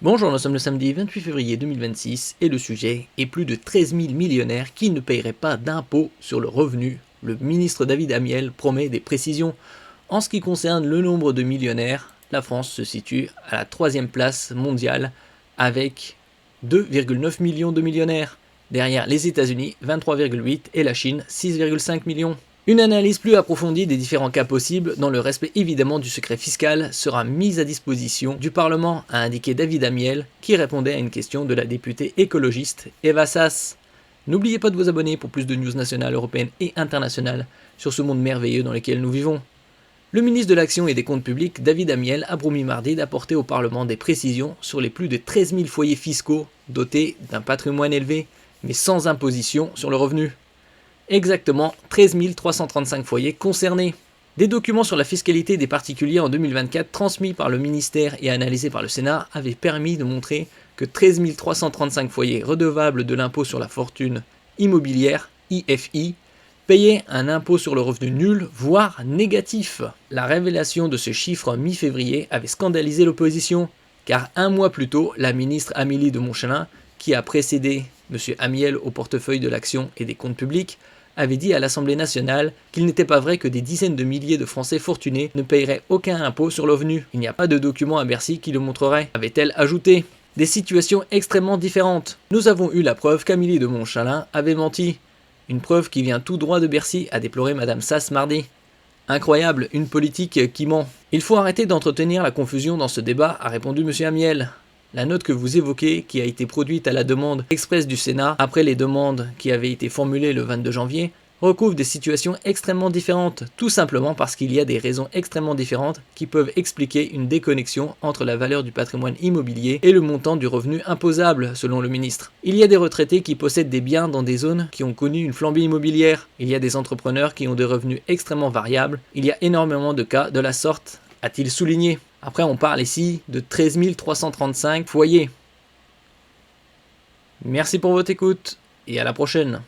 Bonjour, nous sommes le samedi 28 février 2026 et le sujet est plus de 13 000 millionnaires qui ne paieraient pas d'impôt sur le revenu. Le ministre David Amiel promet des précisions. En ce qui concerne le nombre de millionnaires, la France se situe à la 3e place mondiale avec 2,9 millions de millionnaires. Derrière les États-Unis, 23,8 et la Chine, 6,5 millions. Une analyse plus approfondie des différents cas possibles, dans le respect évidemment du secret fiscal, sera mise à disposition du Parlement, a indiqué David Amiel, qui répondait à une question de la députée écologiste Eva Sass. N'oubliez pas de vous abonner pour plus de news nationales, européennes et internationales sur ce monde merveilleux dans lequel nous vivons. Le ministre de l'Action et des Comptes Publics, David Amiel, a promis mardi d'apporter au Parlement des précisions sur les plus de 13 000 foyers fiscaux dotés d'un patrimoine élevé, mais sans imposition sur le revenu. Exactement 13 335 foyers concernés. Des documents sur la fiscalité des particuliers en 2024 transmis par le ministère et analysés par le Sénat avaient permis de montrer que 13 335 foyers redevables de l'impôt sur la fortune immobilière, IFI, payaient un impôt sur le revenu nul, voire négatif. La révélation de ce chiffre mi-février avait scandalisé l'opposition, car un mois plus tôt, la ministre Amélie de Montchalin, qui a précédé M. Amiel au portefeuille de l'Action et des Comptes Publics, avait dit à l'Assemblée nationale qu'il n'était pas vrai que des dizaines de milliers de Français fortunés ne paieraient aucun impôt sur le revenu. Il n'y a pas de document à Bercy qui le montrerait, avait-elle ajouté. Des situations extrêmement différentes. Nous avons eu la preuve qu'Amélie de Montchalin avait menti. Une preuve qui vient tout droit de Bercy, a déploré Madame Sass mardi. Incroyable, une politique qui ment. Il faut arrêter d'entretenir la confusion dans ce débat, a répondu M. Amiel. La note que vous évoquez, qui a été produite à la demande expresse du Sénat, après les demandes qui avaient été formulées le 22 janvier, recouvre des situations extrêmement différentes, tout simplement parce qu'il y a des raisons extrêmement différentes qui peuvent expliquer une déconnexion entre la valeur du patrimoine immobilier et le montant du revenu imposable, selon le ministre. Il y a des retraités qui possèdent des biens dans des zones qui ont connu une flambée immobilière, il y a des entrepreneurs qui ont des revenus extrêmement variables, il y a énormément de cas de la sorte, a-t-il souligné. Après, on parle ici de 13 335 foyers. Merci pour votre écoute et à la prochaine.